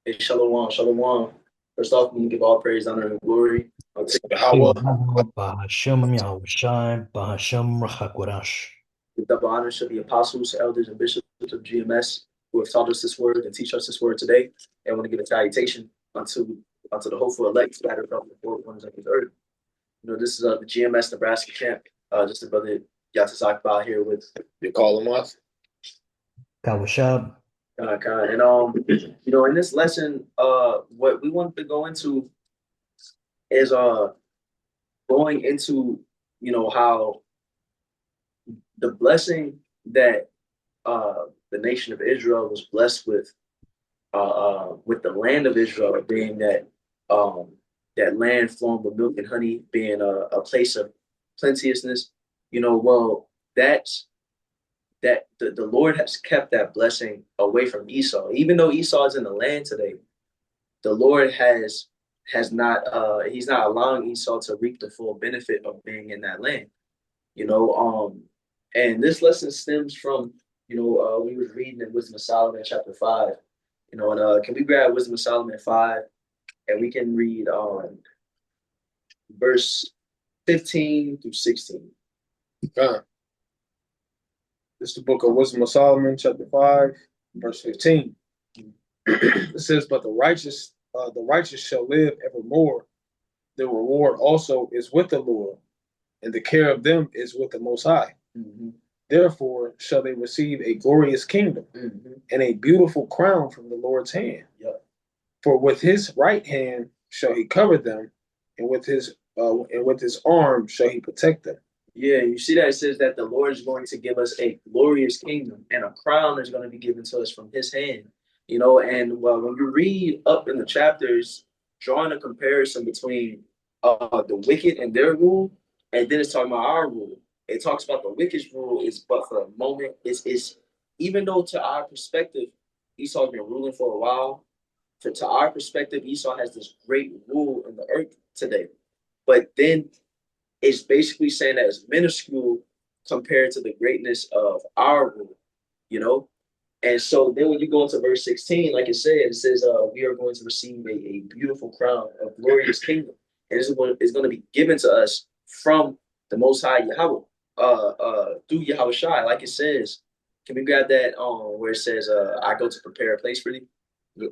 Hey, shalom, shalom. First off, we give all praise, honor, and glory to Yahweh. Bahashem Yahushai, Bahashem Rachakorash. Give double honors to the apostles, elders, and bishops of GMS who have taught us this word and teach us this word today. And want to give a salutation unto the hopeful elect scattered from the four corners of the earth. This is the GMS Nebraska camp. Just a brother Yatazakba here with You call them off? Kawashab. Khan. And in this lesson, what we want to go into is going into how the blessing that the nation of Israel was blessed with the land of Israel being um, that land flowing with milk and honey, being a place of plenteousness. Well, the Lord has kept that blessing away from Esau. Even though Esau is in the land today, the Lord has not he's not allowing Esau to reap the full benefit of being in that land. you know. And this lesson stems from, we was reading in Wisdom of Solomon chapter 5, and can we grab Wisdom of Solomon 5 and we can read verse 15 through 16. Uh, this is the book of Wisdom of Solomon, chapter 5, verse 15. It says, but the righteous shall live evermore. The reward also is with the Lord, and the care of them is with the Most High. Mm-hmm. Therefore shall they receive a glorious kingdom and a beautiful crown from the Lord's hand. Yep. For with his right hand shall he cover them, and with his arm shall he protect them. Yeah, you see that it says that the Lord is going to give us a glorious kingdom and a crown is going to be given to us from his hand. And well, when you read up in the chapters, drawing a comparison between the wicked and their rule, and then it's talking about our rule. It talks about the wicked's rule is but for a moment. It's even though to our perspective, Esau's been ruling for a while. To our perspective, Esau has this great rule in the earth today. But then it's basically saying that it's minuscule compared to the greatness of our rule, you know? And so then when you go into verse 16, like it says, we are going to receive a beautiful crown, a glorious kingdom. And this is going to be given to us from the Most High Yahweh, through Yahweh Shai. Like it says, can we grab that where it says, I go to prepare a place for you? We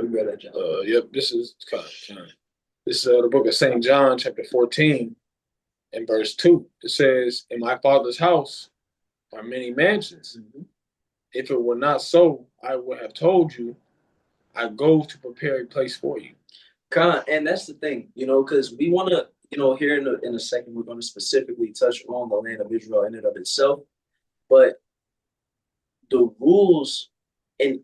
grab that, John. Yep, this is the book of St. John, chapter 14, and verse 2. It says, in my father's house are many mansions. Mm-hmm. If it were not so, I would have told you, I go to prepare a place for you. And that's the thing, because we want to, here in a second, we're going to specifically touch on the land of Israel in and of itself. But the rules in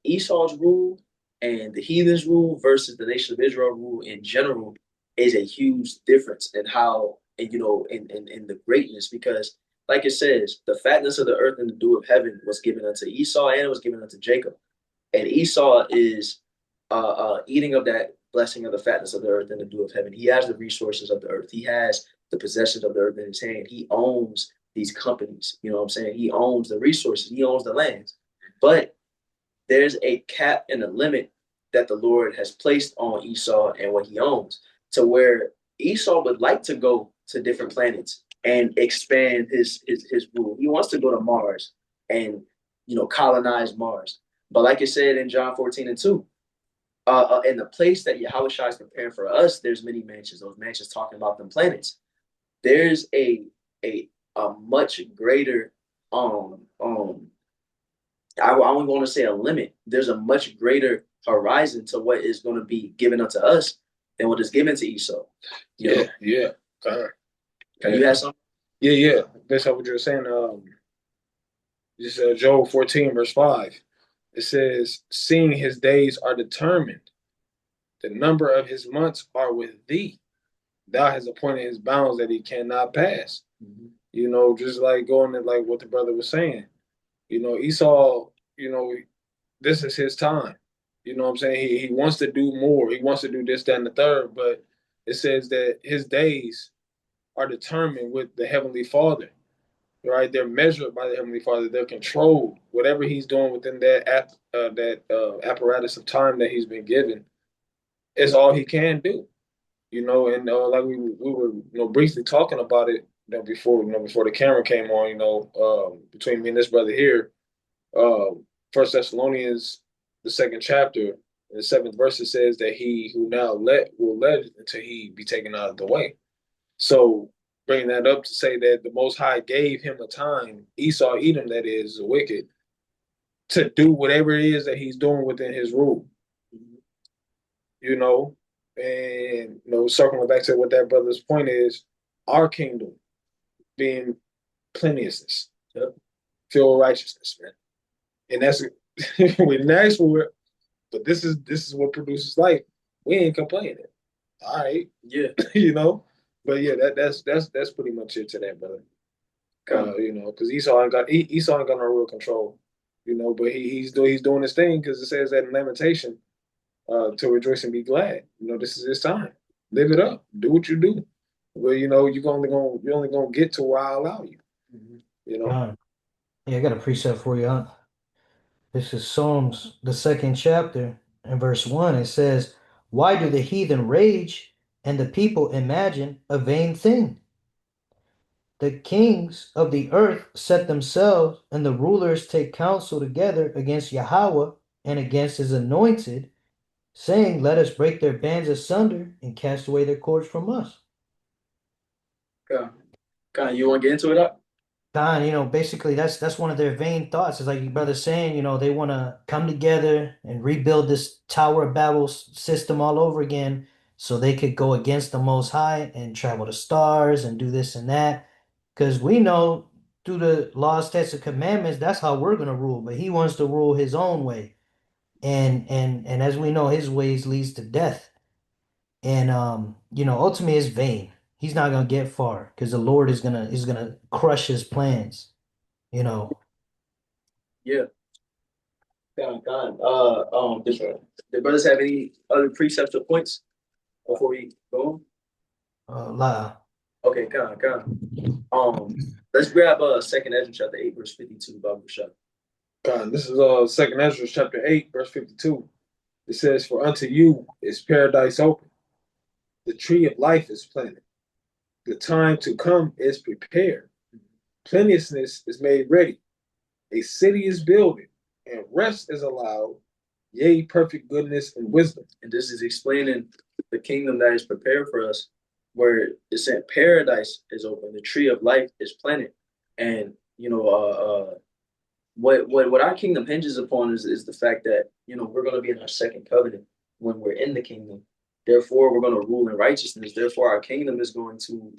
Esau's rule and the heathen's rule versus the nation of Israel rule in general is a huge difference in how, and in the greatness, because like it says, the fatness of the earth and the dew of heaven was given unto Esau and it was given unto Jacob. And Esau is eating of that blessing of the fatness of the earth and the dew of heaven. He has the resources of the earth. He has the possessions of the earth in his hand. He owns these companies. You know what I'm saying? He owns the resources. He owns the lands. But there's a cap and a limit that the Lord has placed on Esau and what he owns, to where Esau would like to go to different planets and expand his rule. He wants to go to Mars and colonize Mars. But like it said in John 14 and 2, in the place that Yahweh Shai is preparing for us, there's many mansions. Those mansions talking about them planets. There's a a much greater I wouldn't want to say a limit. There's a much greater horizon to what is going to be given unto us than what is given to Esau. Yeah. Can you have something? Yeah. That's what you were saying. This is Job 14, verse 5. It says, seeing his days are determined, the number of his months are with thee. Thou hast appointed his bounds that he cannot pass. Mm-hmm. Just like going to like what the brother was saying. Esau, this is his time. You know what I'm saying? He wants to do more. He wants to do this, that, and the third. But it says that his days are determined with the Heavenly Father, right? They're measured by the Heavenly Father. They're controlled. Whatever he's doing within that apparatus of time that he's been given is all he can do. And like we were briefly talking about it before the camera came on. Between me and this brother here, First Thessalonians, the second chapter, in the seventh verse, it says that he who now will let until he be taken out of the way. So bringing that up to say that the Most High gave him a time, Esau, Edom, that is wicked, to do whatever it is that he's doing within his rule. You know, and circling back to what that brother's point is, our kingdom being plenteousness, filled righteousness, man, and that's we didn't ask for it, but this is what produces life. We ain't complaining. All right, Yeah. But yeah, that's pretty much it to that, brother. Because Esau ain't got no real control, but he's doing his thing because it says that in Lamentation, to rejoice and be glad. This is his time. Live it up. Do what you do. But you're only gonna get to where I allow you. Yeah, I got a precept for you. Huh? This is Psalms, the second chapter, and verse 1. It says, "Why do the heathen rage and the people imagine a vain thing? The kings of the earth set themselves, and the rulers take counsel together against Yahweh and against his anointed, saying, Let us break their bands asunder and cast away their cords from us." You want to get into it up? Basically that's one of their vain thoughts. It's like your brother saying, they want to come together and rebuild this Tower of Babel system all over again so they could go against the Most High and travel the stars and do this and that. Because we know through the laws, statutes, and commandments, that's how we're gonna rule. But he wants to rule his own way. And as we know, his ways leads to death. And ultimately it's vain. He's not gonna get far because the Lord is gonna crush his plans. You know, Yeah. The brothers have any other precepts or points before we go on? La. Okay, let's grab Second Ezra chapter 8, verse 52, Bible shot. This is Second Ezra chapter 8, verse 52. It says, "For unto you is paradise open, the tree of life is planted, the time to come is prepared, plenteousness is made ready, a city is builded, and rest is allowed, yea, perfect goodness and wisdom." And this is explaining the kingdom that is prepared for us, where it said paradise is open, the tree of life is planted. And what our kingdom hinges upon is the fact that we're going to be in our second covenant when we're in the kingdom. Therefore, we're going to rule in righteousness. Therefore, our kingdom is going to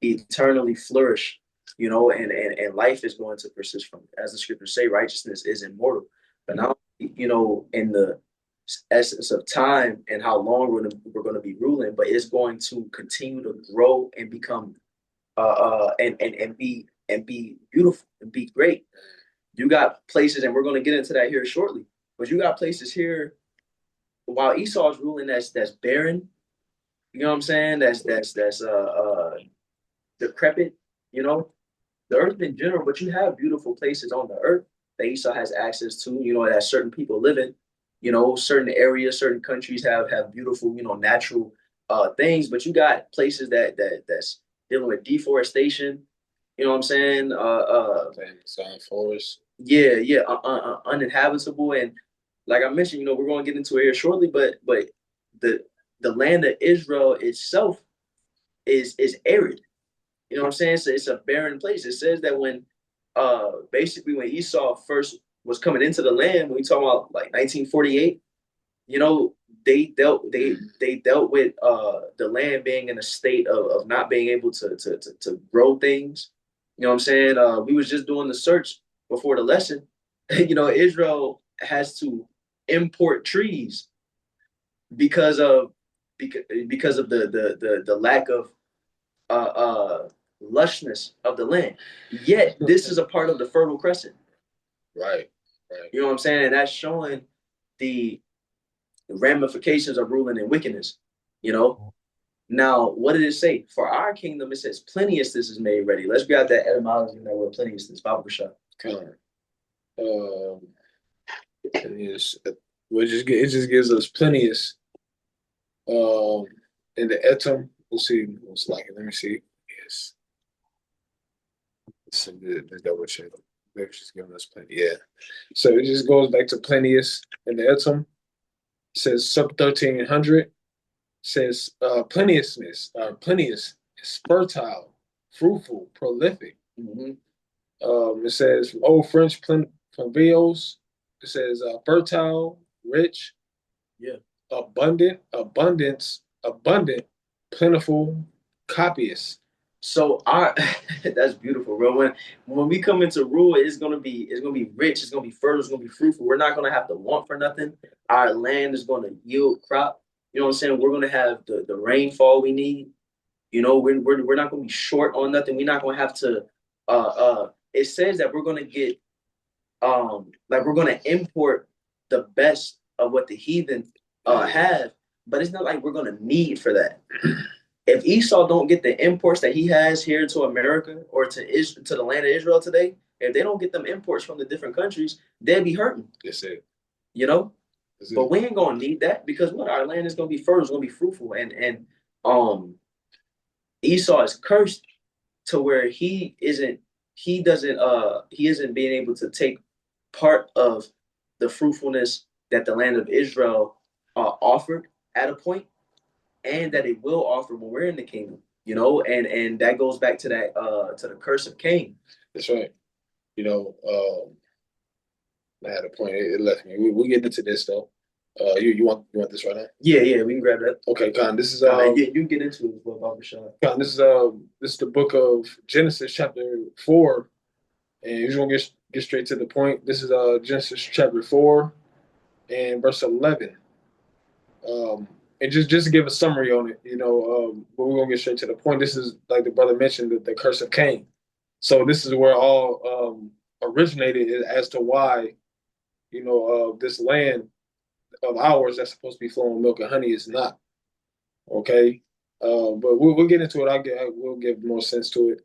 eternally flourish. And life is going to persist from it. As the scriptures say, righteousness is immortal. But now, in the essence of time and how long we're going to be ruling, but it's going to continue to grow and become and be beautiful and be great. You got places, and we're going to get into that here shortly. But you got places here while Esau's ruling that's barren. You know what I'm saying? That's decrepit. The earth in general. But you have beautiful places on the earth that Esau has access to. That certain people live in. Certain areas, certain countries have beautiful, natural things. But you got places that's dealing with deforestation. You know what I'm saying? Forest. Yeah, uninhabitable, and like I mentioned, we're going to get into it here shortly. But the land of Israel itself is arid. You know what I'm saying? So it's a barren place. It says that when basically when Esau first was coming into the land, when we talk about like 1948, they dealt with the land being in a state of not being able to grow things. You know what I'm saying? We was just doing the search before the lesson. Israel has to import trees because of the lack of lushness of the land. Yet this is a part of the Fertile Crescent. Right. You know what I'm saying? And that's showing the ramifications of ruling in wickedness. You know. Now, what did it say? For our kingdom, it says plenteousness is made ready. Let's grab that etymology in that word plenteousness. Bible shot. Kind of. And it's, it just gives us plenteous. Um, in the etum, we'll see what's like. Let me see. Yes, so the double check. Maybe she's giving us plenty. Yeah. So it just goes back to plenteous in the etum. It says sub 1300. Says plenteousness. Plenteous is fertile, fruitful, prolific. Mm-hmm. It says from Old French plenios. It says fertile, rich, Yeah. abundant, abundance, abundant, plentiful, copious. So our that's beautiful, bro. When we come into rule, it's gonna be rich, it's gonna be fertile, it's gonna be fruitful. We're not gonna have to want for nothing. Our land is gonna yield crop. You know what I'm saying? We're gonna have the rainfall we need. You know, we're not gonna be short on nothing. We're not gonna have to it says that we're gonna get like we're gonna import the best of what the heathen have, but it's not like we're gonna need for that. If Esau don't get the imports that he has here to America or to the land of Israel today, if they don't get them imports from the different countries, they'll be hurting. That's it. You know, That's but it. we ain't gonna need that because what our land is gonna be fertile, it's gonna be fruitful, and um Esau is cursed to where he isn't being able to take part of the fruitfulness that the land of Israel offered at a point, and that it will offer when we're in the kingdom. You know, and that goes back to that to the curse of Cain. That's right. You know, I had a point. It left me. We get into this though. You want this right now? Yeah, we can grab that. Okay, Con. This is you can get into it as well, Baba Shah. Con. This is the book of Genesis chapter 4, and you just want to get straight to the point. This is Genesis chapter 4 and verse 11. And just to give a summary on it, but we're gonna get straight to the point. This is like the brother mentioned, the curse of Cain. So this is where all originated as to why this land of ours that's supposed to be flowing milk and honey is not. Okay, but we'll get into it. We'll give more sense to it.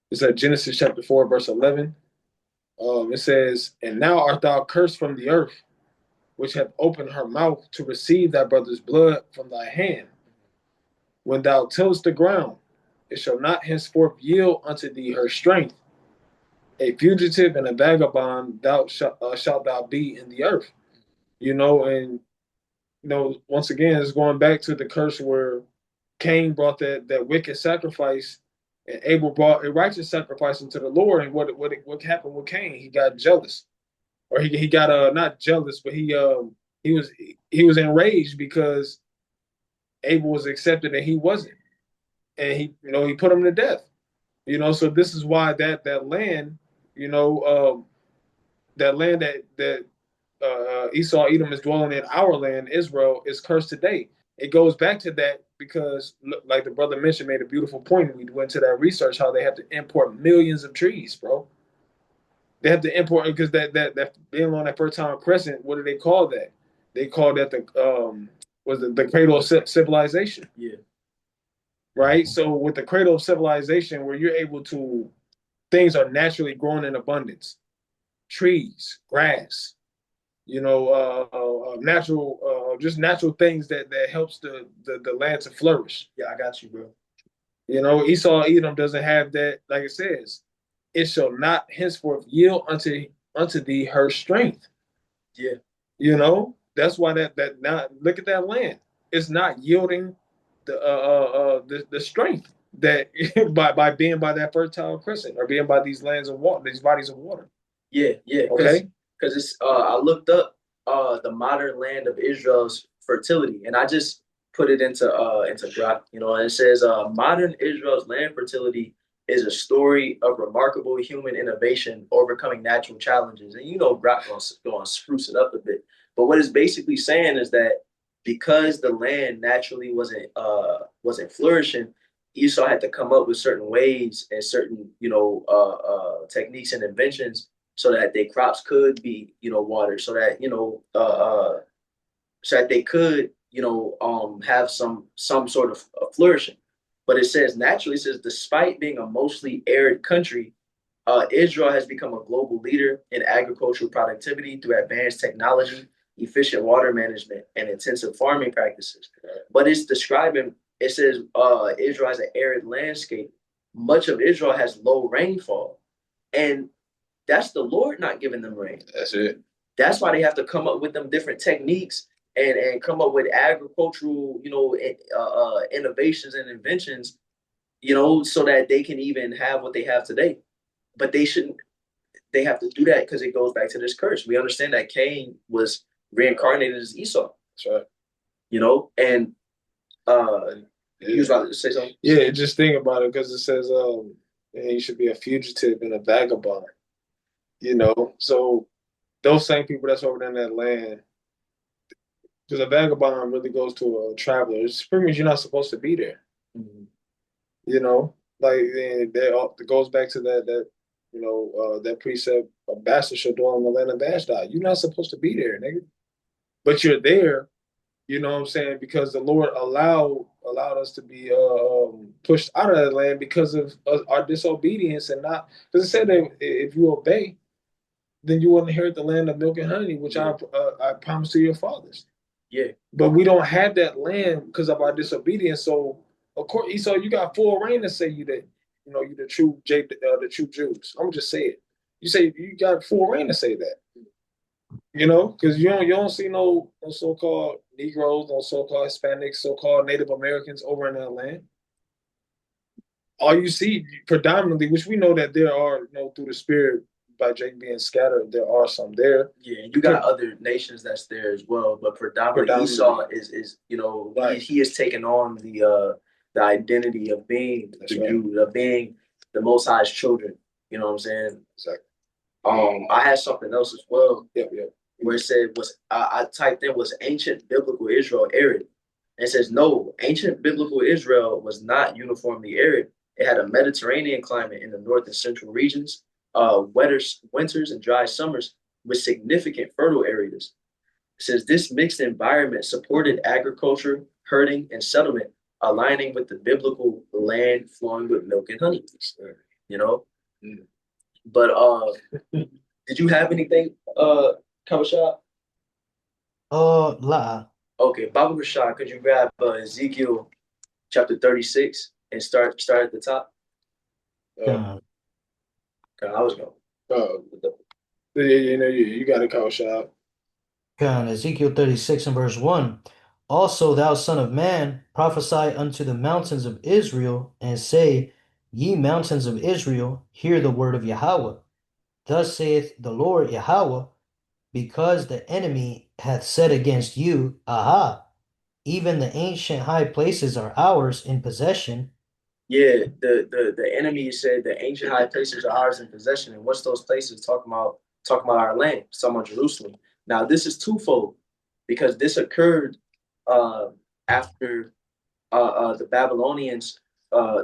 It's at Genesis chapter 4, verse 11. It says, "And now art thou cursed from the earth, which hath opened her mouth to receive thy brother's blood from thy hand. When thou tillest the ground, it shall not henceforth yield unto thee her strength. A fugitive and a vagabond shalt thou be in the earth." And once again, it's going back to the curse where Cain brought that wicked sacrifice, and Abel brought a righteous sacrifice into the Lord. And what happened with Cain? He got jealous, or he got not jealous, but he was enraged because Abel was accepted and he wasn't, and he put him to death. So this is why that land, that land that Esau Edom is dwelling in, our land Israel, is cursed today. It goes back to that because, like the brother mentioned, made a beautiful point. We went to that research how they have to import millions of trees, bro. They have to import because that being on that Fertile Crescent. What do they call that? They call that the cradle of civilization. Yeah. Right. So with the cradle of civilization, where you're able to, things are naturally growing in abundance, trees, grass, natural, just natural things that helps the land to flourish. Yeah, I got you, bro. Esau Edom doesn't have that. Like it says, it shall not henceforth yield unto thee her strength. Yeah. That's why that now look at that land. It's not yielding the strength that by being by that Fertile Crescent or being by these lands of water, these bodies of water. Yeah. Okay. Because it's I looked up the modern land of Israel's fertility, and I just put it into Grok, and it says modern Israel's land fertility is a story of remarkable human innovation overcoming natural challenges. And Grok gonna spruce it up a bit. But what it's basically saying is that because the land naturally wasn't flourishing, Esau had to come up with certain ways and certain techniques and inventions so that their crops could be watered, so that so that they could, have some sort of flourishing. But it says naturally, it says despite being a mostly arid country, Israel has become a global leader in agricultural productivity through advanced technology, efficient water management, and intensive farming practices. But it's describing, it says Israel has an arid landscape. Much of Israel has low rainfall. And that's the Lord not giving them rain. That's it. That's why they have to come up with them different techniques and come up with agricultural, innovations and inventions, so that they can even have what they have today. But they shouldn't. They have to do that because it goes back to this curse. We understand that Cain was reincarnated as Esau. That's right. And he was about to say something. Yeah, just think about it because it says he should be a fugitive and a vagabond. So those same people that's over there in that land, because a vagabond really goes to a traveler. It's pretty much you're not supposed to be there. Mm-hmm. Like it goes back to that precept: a bastard shall dwell in the land of Ashdod. You're not supposed to be there, nigga, but you're there. You know what I'm saying? Because the Lord allowed us to be pushed out of that land because of our disobedience and not because it said that if you obey, then you will inherit the land of milk and honey, which I promised to your fathers. Yeah. But we don't have that land because of our disobedience. So of course, Esau, you got full reign to say you that you the true Jews. I'm just say it. You say you got full reign to say that. Because you don't see no so-called Negroes, no so-called Hispanics, so-called Native Americans over in that land. All you see predominantly, which we know that there are, through the spirit by Jake being scattered, there are some there. Yeah, and you got other nations that's there as well, but predominantly Esau is right. he has taken on the identity of being the Jew, of being the Most High's children. You know what I'm saying? Exactly. I had something else as well. Yeah. Where it said I typed in was ancient biblical Israel arid? And it says no, ancient biblical Israel was not uniformly arid. It had a Mediterranean climate in the north and central regions, wetter winters and dry summers with significant fertile areas. It says this mixed environment supported agriculture, herding, and settlement, aligning with the biblical land flowing with milk and honey. You know, but did you have anything, Kawashab? La. Okay, Baba Rashad, could you grab Ezekiel chapter 36 and start at the top? Con, I was going. You got to call shop. Ezekiel 36 and verse 1. Also, thou son of man, prophesy unto the mountains of Israel, and say, Ye mountains of Israel, hear the word of Yahweh. Thus saith the Lord Yahweh, because the enemy hath said against you, Aha, even the ancient high places are ours in possession. Yeah, the enemy said the ancient high places are ours in possession. And what's those places talking about our land, talking about Jerusalem. Now this is twofold because this occurred after the Babylonians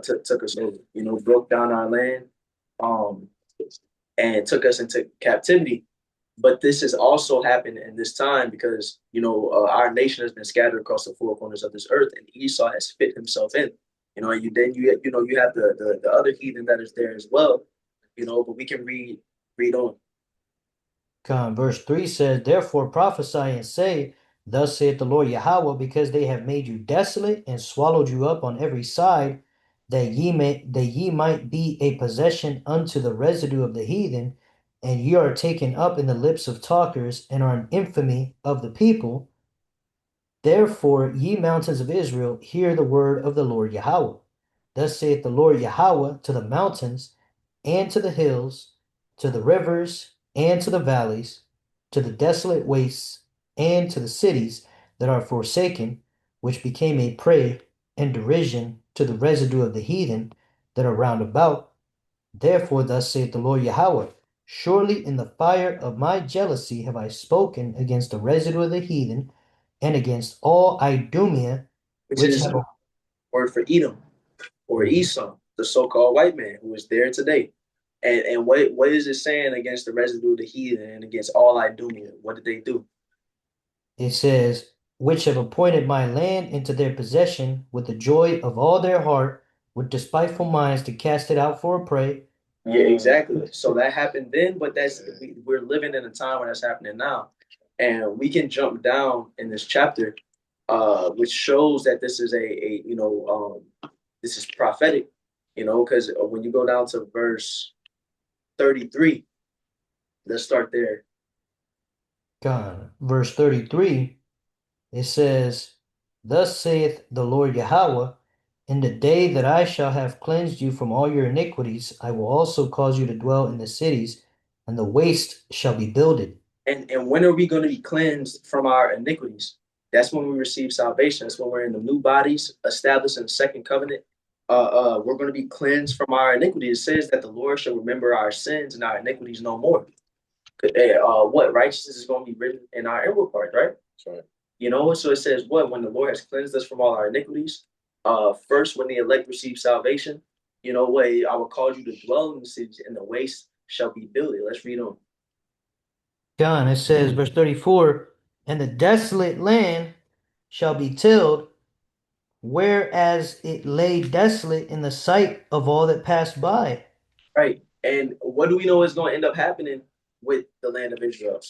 took us over, broke down our land, um, and took us into captivity. But this has also happened in this time because our nation has been scattered across the four corners of this earth, and Esau has fit himself in. And you have the other heathen that is there as well. But we can read on. Verse 3 says, Therefore prophesy and say, Thus saith the Lord Yahweh, because they have made you desolate and swallowed you up on every side, that ye might be a possession unto the residue of the heathen, and ye are taken up in the lips of talkers, and are an infamy of the people. Therefore, ye mountains of Israel, hear the word of the Lord Yahweh. Thus saith the Lord Yahweh to the mountains, and to the hills, to the rivers, and to the valleys, to the desolate wastes, and to the cities that are forsaken, which became a prey and derision to the residue of the heathen that are round about. Therefore, thus saith the Lord Yahweh, Surely in the fire of my jealousy have I spoken against the residue of the heathen, and against all Idumea, Which which is have word for Edom or Esau, the so-called white man who is there today. And what is it saying against the residue of the heathen and against all Idumea? What did they do? it says, which have appointed my land into their possession with the joy of all their heart, with despiteful minds to cast it out for a prey. Yeah, exactly. So that happened then, but we're living in a time when that's happening now. And we can jump down in this chapter, which shows that this is this is prophetic, because when you go down to verse 33, let's start there. God. Verse 33, it says, Thus saith the Lord Yahweh, in the day that I shall have cleansed you from all your iniquities, I will also cause you to dwell in the cities, and the waste shall be builded. And when are we going to be cleansed from our iniquities? That's when we receive salvation. That's when we're in the new bodies, established in the second covenant. We're going to be cleansed from our iniquities. It says that the Lord shall remember our sins and our iniquities no more. What righteousness is going to be written in our inward part, right? That's right. So it says what when the Lord has cleansed us from all our iniquities. First, when the elect receive salvation, what I will cause you to dwell in the cities, and the waste shall be built. Let's read on. John, it says, verse 34, And the desolate land shall be tilled, whereas it lay desolate in the sight of all that passed by. Right. And what do we know is going to end up happening with the land of Israel?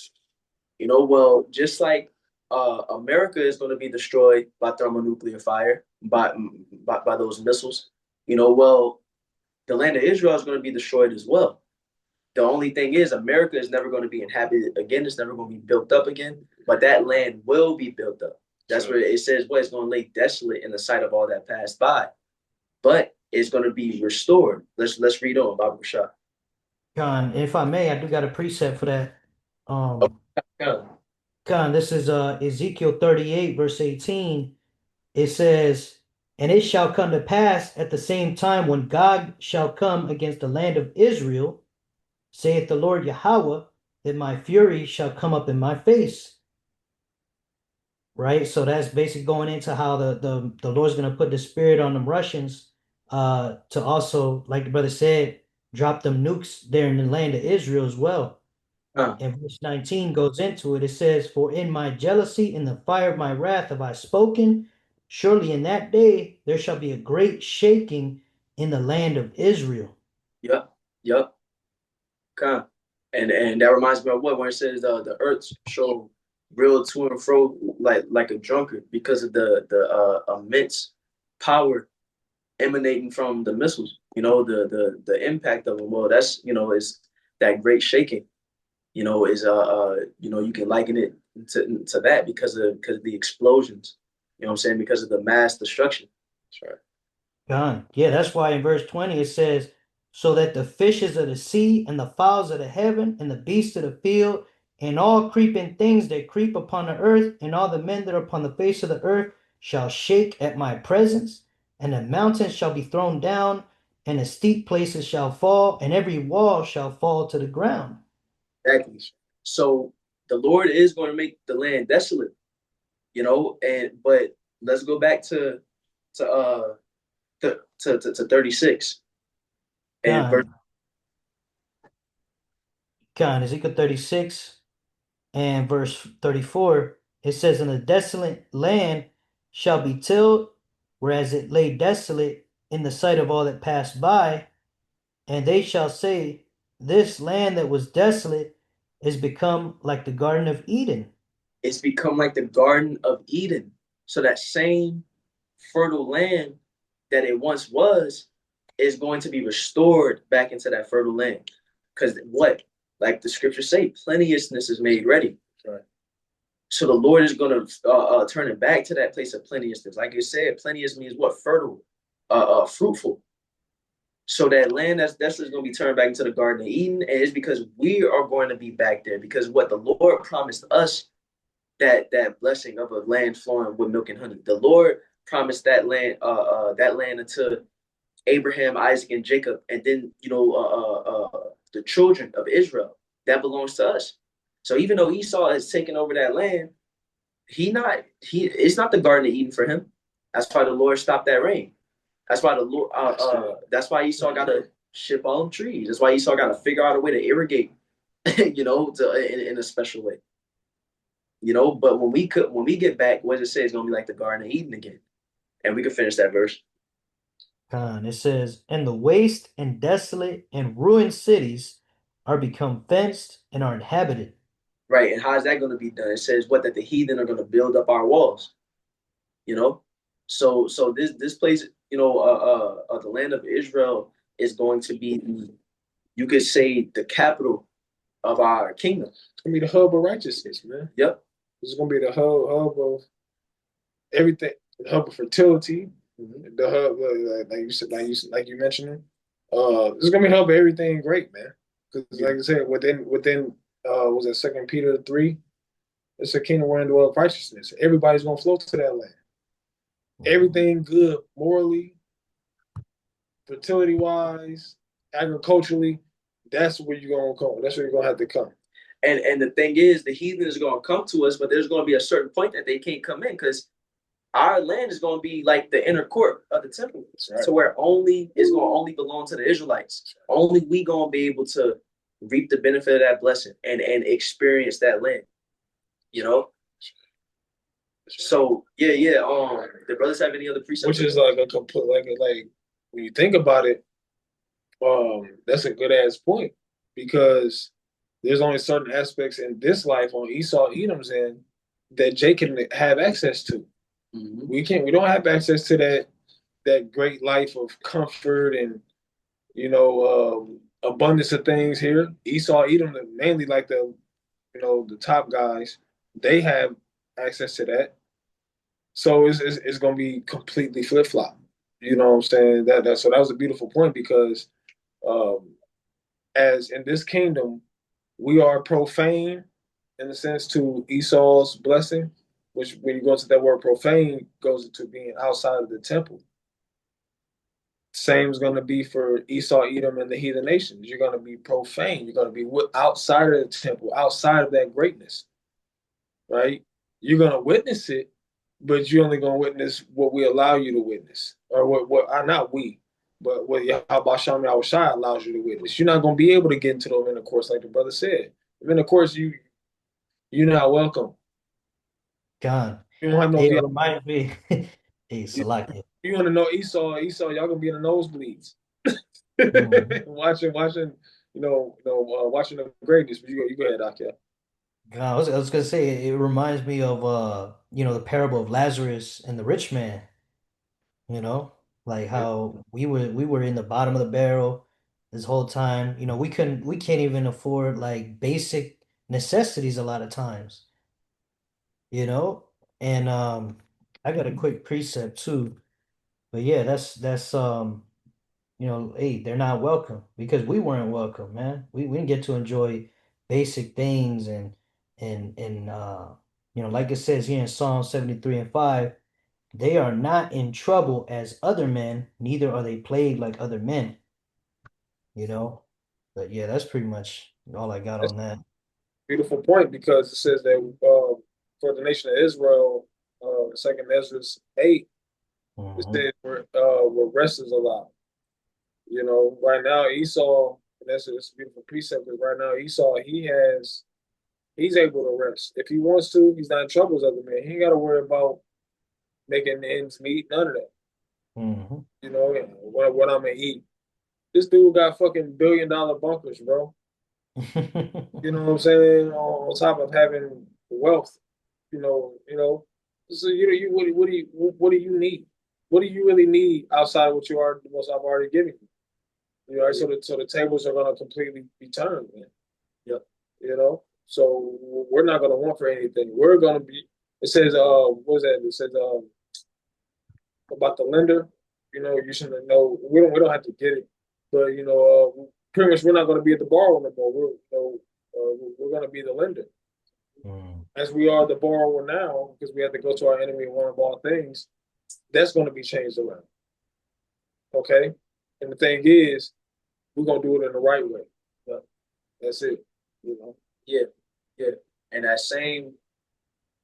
Well, just like America is going to be destroyed by thermonuclear fire, by those missiles, well, the land of Israel is going to be destroyed as well. The only thing is, America is never going to be inhabited again. It's never going to be built up again, but that land will be built up. That's where it says, it's going to lay desolate in the sight of all that passed by, but it's going to be restored. Let's read on, Bible Shah. John, if I may, I do got a precept for that. Oh, Um, yeah. John, this is Ezekiel 38, verse 18. It says, And it shall come to pass at the same time when God shall come against the land of Israel, saith the Lord Yahweh, that my fury shall come up in my face. Right? So that's basically going into how the Lord's gonna put the spirit on them Russians to also, like the brother said, drop them nukes there in the land of Israel as well. And verse 19 goes into it. It says, For in my jealousy, in the fire of my wrath have I spoken. Surely in that day there shall be a great shaking in the land of Israel. Yep. Yep. Kind. And that reminds me of what when it says the earth shall real to and fro like a drunkard because of the immense power emanating from the missiles. The impact of them. Well, that's is that great shaking. Is you can liken it to that because of the explosions. You know what I'm saying? Because of the mass destruction. That's right. Gone. Yeah, that's why in verse 20 it says, So that the fishes of the sea and the fowls of the heaven and the beasts of the field and all creeping things that creep upon the earth and all the men that are upon the face of the earth shall shake at my presence, and the mountains shall be thrown down, and the steep places shall fall, and every wall shall fall to the ground. Exactly. So the Lord is going to make the land desolate, and but let's go back to 36 and verse. God, God, Ezekiel 36 and verse 34, it says, And the desolate land shall be tilled, whereas it lay desolate in the sight of all that passed by. And they shall say, This land that was desolate is become like the Garden of Eden. It's become like the Garden of Eden. So that same fertile land that it once was is going to be restored back into that fertile land. Because what? Like the scriptures say, plenteousness is made ready. Right. So the Lord is going to turn it back to that place of plenteousness. Like you said, plenteous means what? Fertile, fruitful. So that land that's going to be turned back into the Garden of Eden, and it's because we are going to be back there. Because what the Lord promised us, that blessing of a land flowing with milk and honey. The Lord promised that land unto Abraham, Isaac, and Jacob, and then the children of Israel. That belongs to us. So even though Esau has taken over that land, it's not the Garden of Eden for him. That's why the Lord stopped that rain. That's why the Lord that's why Esau got to ship all them trees. That's why Esau got to figure out a way to irrigate, in a special way. you know. But when we get back, what does it say? It's gonna be like the Garden of Eden again, and we can finish that verse. It says, and the waste and desolate and ruined cities are become fenced and are inhabited. Right. And how is that going to be done? It says what that the heathen are going to build up our walls, you know? So this place, the land of Israel is going to be you could say the capital of our kingdom. It's gonna be the hub of righteousness, man. Yep. It's gonna be the hub of everything, the hub of fertility, the hub like you said, like you mentioned. It's gonna be the hub of everything great, man. Because like I said, within was it Second Peter 3? It's a kingdom where dwell righteousness. Everybody's gonna flow to that land. Mhm. Everything good morally, fertility wise, agriculturally. That's where you're gonna come. That's where you're gonna have to come. And the thing is, the heathen is going to come to us, but there's going to be a certain point that they can't come in because our land is going to be like the inner court of the temple, Right. so where only is going to only belong to the Israelites. Only we going to be able to reap the benefit of that blessing and experience that land. You know. So yeah. The brothers have any other precepts? Which is like a complete like when you think about it, that's a good ass point because there's only certain aspects in this life on Esau Edom's end that Jake can have access to. Mm-hmm. We don't have access to that great life of comfort and abundance of things here. Esau Edom, mainly like the top guys, they have access to that. So it's going to be completely flip flop. You know what I'm saying? That was a beautiful point because um, as in this kingdom, we are profane in the sense to Esau's blessing, which when you go into that word profane goes into being outside of the temple. Same is going to be for Esau, Edom, and the heathen nations. You're going to be profane. You're going to be outside of the temple, outside of that greatness, right? You're going to witness it, but you're only going to witness what we allow you to witness, or what not we, but what Yahweh Shem Shai allows you to witness. You're not going to be able to get into those intercourse, like the brother said. Intercourse, you're not welcome. God. You don't have no Hey, it VIP. reminds me. Hey, Salaki. You want to know Esau, y'all gonna be in the nosebleeds, Mhm. watching, watching the greatness. But you go ahead, Akia. God, I was gonna say it reminds me of the parable of Lazarus and the rich man, you know, like how we were in the bottom of the barrel this whole time. We can't even afford like basic necessities a lot of times, you know? And I got a quick precept too. But yeah, hey, they're not welcome because we weren't welcome, man. We didn't get to enjoy basic things and like it says here in Psalm 73 and 5, they are not in trouble as other men, neither are they plagued like other men, you know. But yeah, that's pretty much all I got That's on that. a beautiful point because it says that for the nation of Israel, Second Ezra 8, it Hmm. says where rest is allowed. Right now Esau, and that's a beautiful precept. Because right now Esau, he's able to rest if he wants to. He's not in trouble as other men. He ain't got to worry about making ends meet. None of that. Hmm. What I'm gonna eat. This dude got fucking $1 billion bunkers, bro. You know what I'm saying? On top of having wealth, So what do you need? What do you really need outside of what I've already given you? So the tables are gonna completely be turned, man. Yep. So we're not gonna want for anything. We're gonna be. It says, what was that? It says, about the lender. You should know. We don't have to get it, but pretty much we're not gonna be at the borrower no more. We're gonna be the lender, as we are the borrower now, because we have to go to our enemy and one of all things. That's gonna be changed around. Okay, and the thing is, we're gonna do it in the right way. But that's it. You know. Yeah, yeah. And that same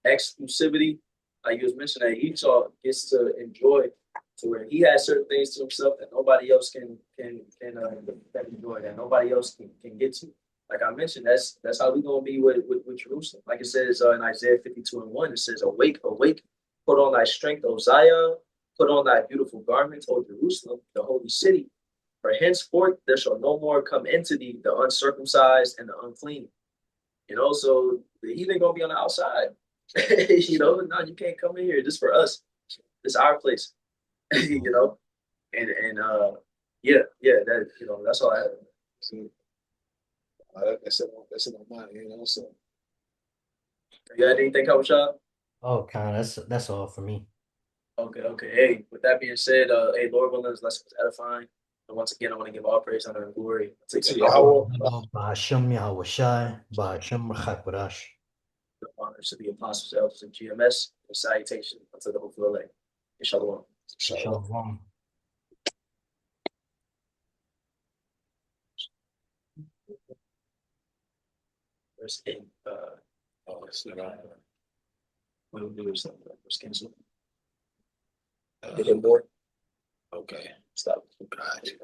exclusivity, like you was mentioning, that Esau gets to enjoy, to where he has certain things to himself that nobody else can enjoy, that nobody else can get to. like I mentioned, that's how we gonna be with Jerusalem. Like it says in Isaiah 52:1, it says, "Awake, awake, put on thy strength, O Zion, put on thy beautiful garments, O Jerusalem, the holy city. For henceforth there shall no more come into thee the uncircumcised and the unclean." So the heathen gonna be on the outside. No, you can't come in here. This for us. This is our place. you know, and yeah, that's all I have. So, that's in my mind. So You got anything, Coach Shop? Oh, kind of. That's all for me. Okay, okay. Hey, with that being said, hey, Lord willing, this lesson was edifying. And once again, I want to give all praise, honor, and glory to to Yahweh. Yahweh. Bahashem Yahweh Shai, Bahashem Rachakurash. The honors to the apostles, elders, and GMS. And salutation unto the hopeful elect. And shalom. Shalom. Shalom. Verse 8. Oh, it's not. What do we do? Something was canceled. Uh, Did it more? okay. Stop. Gotcha.